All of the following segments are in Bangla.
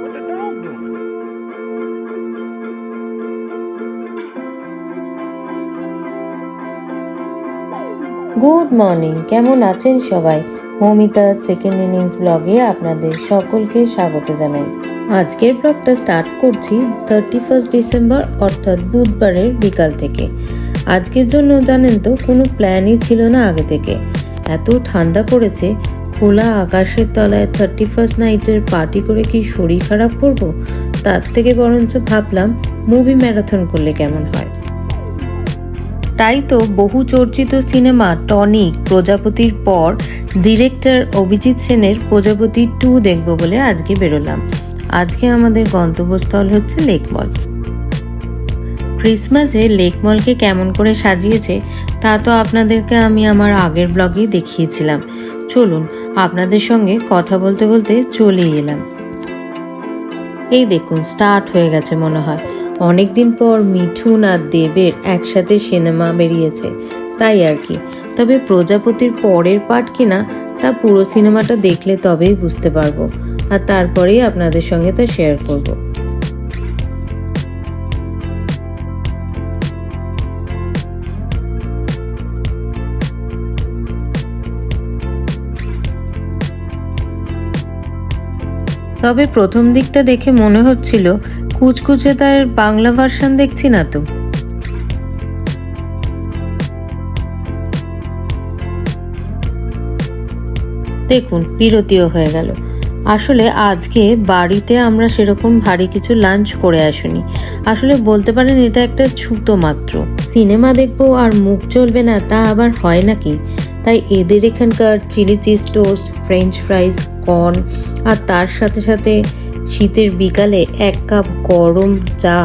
What the dog doing? Good morning, কেমন আছেন সবাই? মৌমিতা সেকেন্ড ইনিংস ব্লগে আপনাদের সকলকে স্বাগত জানাই। আজকের ব্লগটা স্টার্ট করছি 31 ডিসেম্বর অর্থাৎ বুধবারের বিকাল থেকে। আজকের জন্য জানেন তো কোনো প্ল্যানই ছিল না আগে থেকে। এত ঠান্ডা পড়েছে, খোলা আকাশের তলায় 31 নাইটের পার্টি করে কি শরীর খারাপ করব? তার থেকে বরঞ্চ ভাবলাম মুভি ম্যারাথন করলে কেমন হয়। তাই তো বহু চর্চিত সিনেমা টনিক প্রজাপতির পর ডিরেক্টর অভিজিৎ সেনের প্রজাপতি 2 দেখব বলে আজকে বেরোলাম। আজকে আমাদের গন্তব্যস্থল হচ্ছে লেক মল। ক্রিসমাসে লেক মলকে কেমন করে সাজিয়েছে তা তো আপনাদেরকে আমি আমার আগের ব্লগেই দেখিয়েছিলাম। চলুন আপনাদের সঙ্গে কথা বলতে বলতে চলেই এলাম। এই দেখুন স্টার্ট হয়ে গেছে মনে হয়। অনেকদিন পর মিঠুন আর দেবের একসাথে সিনেমা বেরিয়েছে, তাই আর কি। তবে প্রজাপতির পরের পার্ট কিনা তা পুরো সিনেমাটা দেখলে তবেই বুঝতে পারবো, আর তারপরেই আপনাদের সঙ্গে তা শেয়ার করব। তবে প্রথম দিকটা দেখে মনে হচ্ছিল কুচকুচে তার বাংলা ভার্সন দেখছি না তো। দেখুন বিরতিও হয়ে গেল। আসলে আজকে বাড়িতে আমরা সেরকম ভারী কিছু লাঞ্চ করে আসিনি। আসলে বলতে পারেন এটা একটা ছুতো মাত্র। সিনেমা দেখবো আর মুখ চলবে না তা আবার হয় নাকি? তাই এদের এখানকার chilli cheese toast, French fries, corn আর তার সাথে সাথে শীতের বিকালে 1 কাপ গরম চা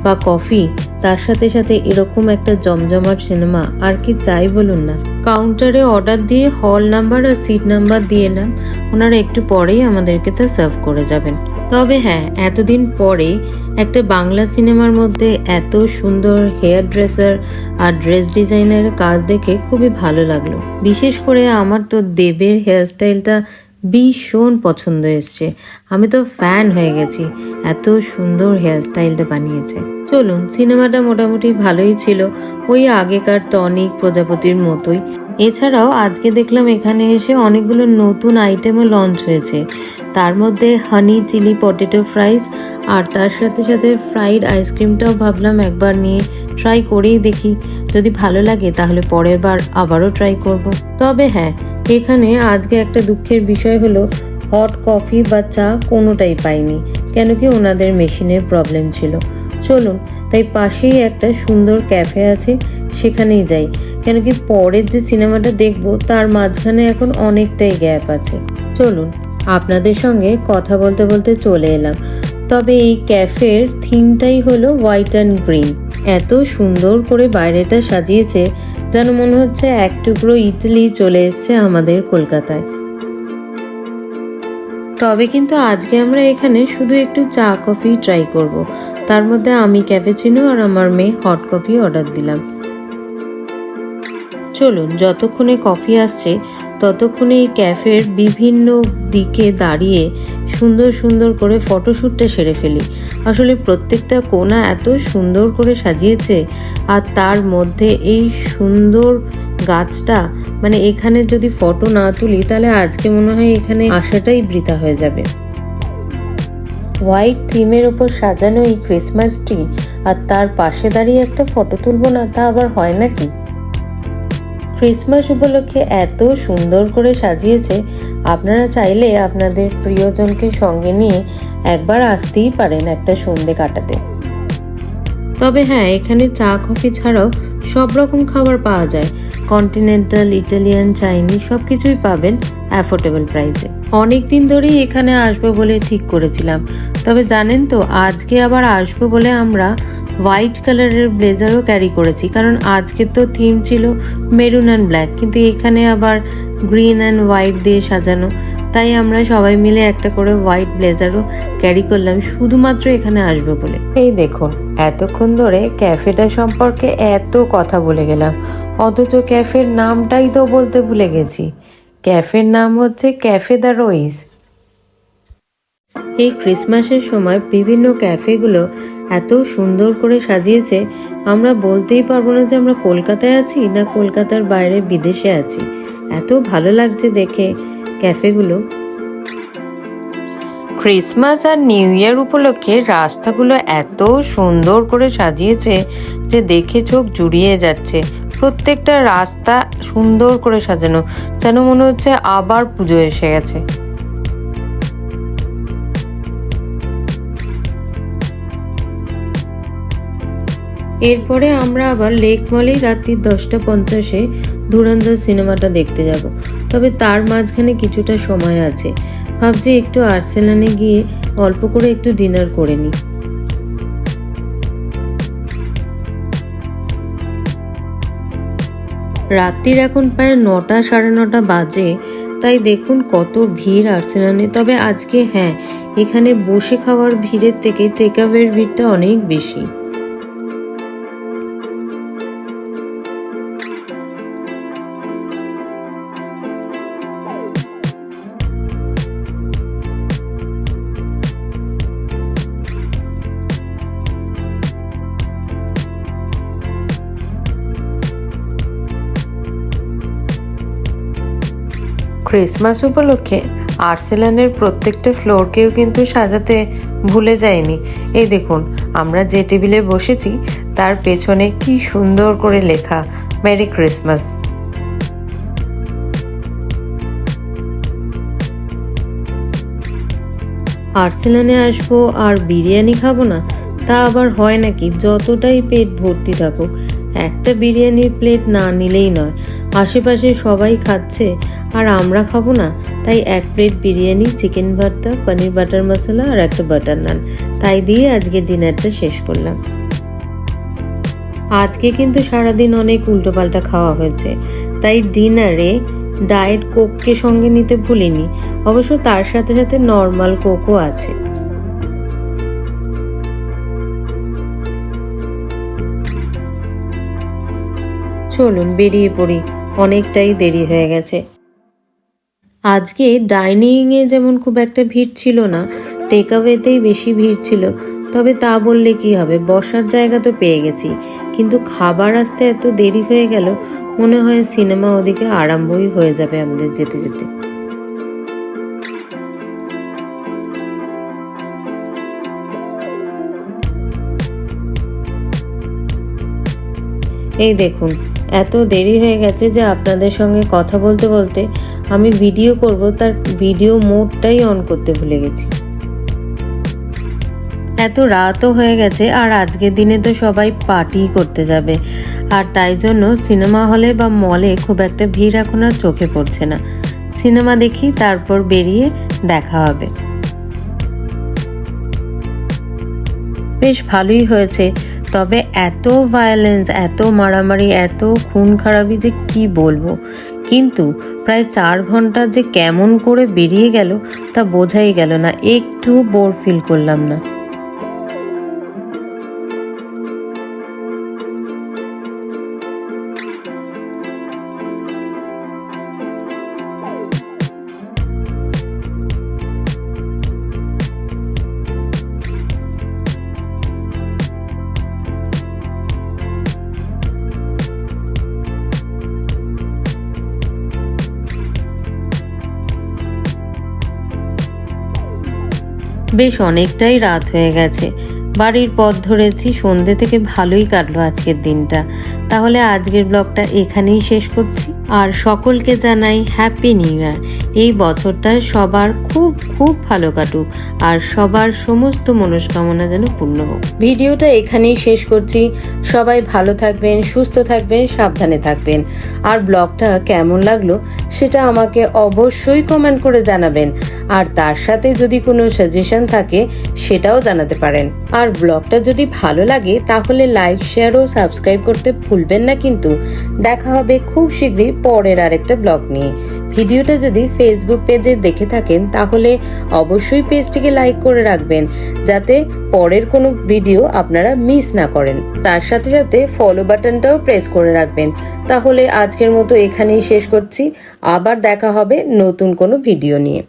বা কফি, তার সাথে সাথে এরকম একটা জমজমাট সিনেমা, আর কি চাই বলুন না। কাউন্টারে অর্ডার দিয়ে হল নাম্বার আর সিট নাম্বার দিয়ে এলাম। ওনারা একটু পরেই আমাদেরকে তা সার্ভ করে যাবেন। তবে হ্যাঁ, এতদিন পরে একটা বাংলা সিনেমার মধ্যে এত সুন্দর হেয়ার ড্রেসার আর ড্রেস ডিজাইনারের কাজ দেখে খুবই ভালো লাগলো। বিশেষ করে আমার তো দেবের হেয়ারস্টাইলটা ভীষণ পছন্দ এসছে। আমি তো ফ্যান হয়ে গেছি, এত সুন্দর হেয়ারস্টাইলটা বানিয়েছে। চলুন, সিনেমাটা মোটামুটি ভালোই ছিল, ওই আগেকার টনিক প্রজাপতির মতোই। এছাড়াও আজকে দেখলাম এখানে এসে অনেকগুলো নতুন আইটেমও লঞ্চ হয়েছে। তার মধ্যে হানি চিলি পটেটো ফ্রাইজ আর তার সাথে সাথে ফ্রাইড আইসক্রিমটাও ভাবলাম একবার নিয়ে ট্রাই করেই দেখি। যদি ভালো লাগে তাহলে পরের বার আবারও ট্রাই করব। তবে হ্যাঁ, এখানে আজকে একটা দুঃখের বিষয় হলো হট কফি বা চা কোনোটাই পাইনি, কেন কি ওনাদের মেশিনের প্রবলেম ছিল। চলুন, তাই পাশেই একটা সুন্দর ক্যাফে আছে, সেখানেই যাই। কেন কি পরের যে সিনেমাটা দেখব তার মাঝখানে এখন অনেকটাই গ্যাপ আছে। চলুন, আপনাদের সঙ্গে কথা বলতে বলতে চলে এলাম। তবে এই ক্যাফের থিমটাই হলো হোয়াইট অ্যান্ড গ্রিন। এত সুন্দর করে বাইরেটা সাজিয়েছে যেন মনে হচ্ছে এক টুকরো ইটালি চলে এসছে আমাদের কলকাতায়। তবে কিন্তু আজকে আমরা এখানে শুধু একটু চা কফি ট্রাই করব। তার মধ্যে আমি ক্যাপুচিনো আর আমার মেয়ে হট কফি অর্ডার দিলাম। চলুন, যতক্ষণে কফি আসছে ততক্ষণে এই ক্যাফের বিভিন্ন দিকে দাঁড়িয়ে সুন্দর সুন্দর করে ফটোশ্যুটটা সেরে ফেলি। আসলে প্রত্যেকটা কোণা এত সুন্দর করে সাজিয়েছে, আর তার মধ্যে এই সুন্দর গাছটা, মানে এখানে যদি ফটো না তুলি তাহলে আজকে মনে হয় এখানে আসাটাই বৃথা হয়ে যাবে। হোয়াইট থিমের ওপর সাজানো এই ক্রিসমাস ট্রি আর তার পাশে দাঁড়িয়ে একটা ফটো তুলবো না তা আবার হয় নাকি? ক্রিসমাস উপলক্ষে এত সুন্দর করে সাজিয়েছে, আপনারা চাইলে আপনাদের প্রিয়জনকে সঙ্গে নিয়ে একবার আসতেই পারেন একটা সন্ধে কাটাতে। তবে হ্যাঁ, এখানে চা কফি ছাড়াও সব রকম খাবার পাওয়া যায়। কন্টিনেন্টাল, ইটালিয়ান, চাইনিজ সব কিছুই পাবেন অ্যাফোর্ডেবল প্রাইসে। অনেক দিন ধরেই এখানে আসবো বলে ঠিক করেছিলাম। তবে জানেন তো, আজকে আবার আসবো বলে আমরা হোয়াইট কালারের ব্লেজারও ক্যারি করেছি, কারণ আজকে তো থিম ছিল মেরুন অ্যান্ড ব্ল্যাক, কিন্তু এখানে আবার গ্রিন অ্যান্ড হোয়াইট দিয়ে সাজানো। তাই আমরা সবাই মিলে একটা করে হোয়াইট ব্লেজারও ক্যারি করলাম শুধুমাত্র এখানে আসবো বলে। এই দেখুন, এতক্ষণ ধরে ক্যাফেটা সম্পর্কে এত কথা বলে গেলাম, অথচ ক্যাফের নামটাই তো বলতে ভুলে গেছি। ক্যাফের নাম হচ্ছে ক্যাফে দ্য রোইজ। এই ক্রিসমাসের সময় বিভিন্ন ক্যাফেগুলো এত সুন্দর করে সাজিয়েছে, আমরা বলতেই পারবো না যে আমরা কলকাতায় আছি না কলকাতার বাইরে বিদেশে আছি। এত ভালো লাগছে দেখে ক্যাফেগুলো। ক্রিসমাস আর নিউ ইয়ার উপলক্ষে রাস্তাগুলো এত সুন্দর করে সাজিয়েছে যে দেখে চোখ জুড়িয়ে যাচ্ছে। প্রত্যেকটা রাস্তা সুন্দর করে সাজানো, যেন মনে হচ্ছে আবার পুজো এসে গেছে। এরপরে আমরা আবার লেক মলেই রাত্রি 10:50 ধুরন্ধর সিনেমাটা দেখতে যাব। তবে তার মাঝখানে কিছুটা সময় আছে, ভাবছি একটু আর্সেনালে গিয়ে অল্প করে একটু ডিনার করে নিই। রাত্রির এখন প্রায় 9টা সাড়ে 9টা বাজে, তাই দেখুন কত ভিড় আর্সেনালে। তবে আজকে হ্যাঁ, এখানে বসে খাওয়ার ভিড়ের থেকে টেকঅ্যাওয়ের ভিড়টা অনেক বেশি। ক্রিসমাস উপলক্ষে আর্সেনালের প্রত্যেকটা ফ্লোরকেও কিন্তু সাজাতে ভুলে যায়নি। এই দেখুন, আমরা যে টেবিলে বসেছি তার পেছনে কি সুন্দর করে লেখা মেরি ক্রিসমাস। আর্সেনালে আসবো আর বিরিয়ানি খাবো না, তা আবার হয় নাকি? যতটাই পেট ভর্তি থাকুক, একটা বিরিয়ানির প্লেট না নিলেই নয়। আশেপাশে সবাই খাচ্ছে আর আমরা খাবো না, তাই 1 প্লেট বিরিয়ানি, চিকেন ভর্তা, পনির বাটার মশলা আর একটা বাটার নান, তাই দিয়ে আজকে ডিনারটা শেষ করলাম। আজকে কিন্তু সারাদিন অনেক উল্টোপাল্টা খাওয়া হয়েছে, তাই ডিনারে ডায়েট কোককে সঙ্গে নিতে ভুলিনি। অবশ্য তার সাথে সাথে নর্মাল কোকও আছে। চলুন বেরিয়ে পড়ি, অনেকটাই দেরি হয়ে গেছে। আজকে ডাইনিংয়ে যেমন খুব একটা ভিড় ছিল না, টেকঅ্যাওয়েতেই বেশি ভিড় ছিল। তবে তা বললে কি হবে, বসার জায়গা তো পেয়ে গেছি, কিন্তু খাবার আসতে এত দেরি হয়ে গেল, মনে হয় সিনেমা ওদিকে আরম্ভই হয়ে যাবে আমাদের যেতে যেতে। এই দেখুন, এত দেরি হয়ে গেছে যে আপনাদের সঙ্গে কথা বলতে বলতে আমি ভিডিও করব, তার ভিডিও মোডটাই অন করতে ভুলে গেছি। এত রাতও হয়ে গেছে, আর আজকের দিনে তো সবাই পার্টি করতে যাবে, আর তাই জন্য সিনেমা হলে বা মলে খুব একটা ভিড় এখন আর চোখে পড়ছে না। সিনেমা দেখি, তারপর বেরিয়ে দেখা হবে। বেশ ভালোই হয়েছে, তবে এত ভায়োলেন্স, এত মারামারি, এত খুন খারাপি যে কি বলবো। কিন্তু প্রায় 4 ঘন্টা যে কেমন করে বেরিয়ে গেল তা বোঝাই গেল না, একটু বোর ফিল করলাম না। বেশ অনেকটাই রাত হয়ে গেছে, বাড়ির পথ ধরেছি, সন্ধ্যে থেকে ভালোই কাটলো আজকের দিনটা। তাহলে আজকের ব্লগটা এখানেই শেষ করছি, আর সকলকে জানাই হ্যাপি নিউ ইয়ার। এই বছরটা সবার খুব খুব ভালো কাটুক, আর সবার সমস্ত মনস্কামনা যেন পূর্ণ হোক। ভিডিওটা এখানেই শেষ করছি। সবাই ভালো থাকবেন, সুস্থ থাকবেন, সাবধানে থাকবেন। আর ব্লগটা কেমন লাগলো সেটা আমাকে অবশ্যই কমেন্ট করে জানাবেন, আর তার সাথে যদি কোনো সাজেশন থাকে সেটাও জানাতে পারেন। আর ব্লগটা যদি ভালো লাগে তাহলে লাইক, শেয়ার ও সাবস্ক্রাইব করতে ভুলবেন না। কিন্তু দেখা হবে খুব শীঘ্রই পরের আরেকটা ব্লগ নিয়ে। ভিডিওটা যদি ফেসবুক পেজে দেখে থাকেন তাহলে অবশ্যই পেজটিকে লাইক করে রাখবেন, যাতে পরের কোনো ভিডিও আপনারা মিস না করেন। তার সাথে সাথে ফলো বাটনটাও প্রেস করে রাখবেন। তাহলে আজকের মতো এখানেই শেষ করছি, আবার দেখা হবে নতুন কোনো ভিডিও নিয়ে।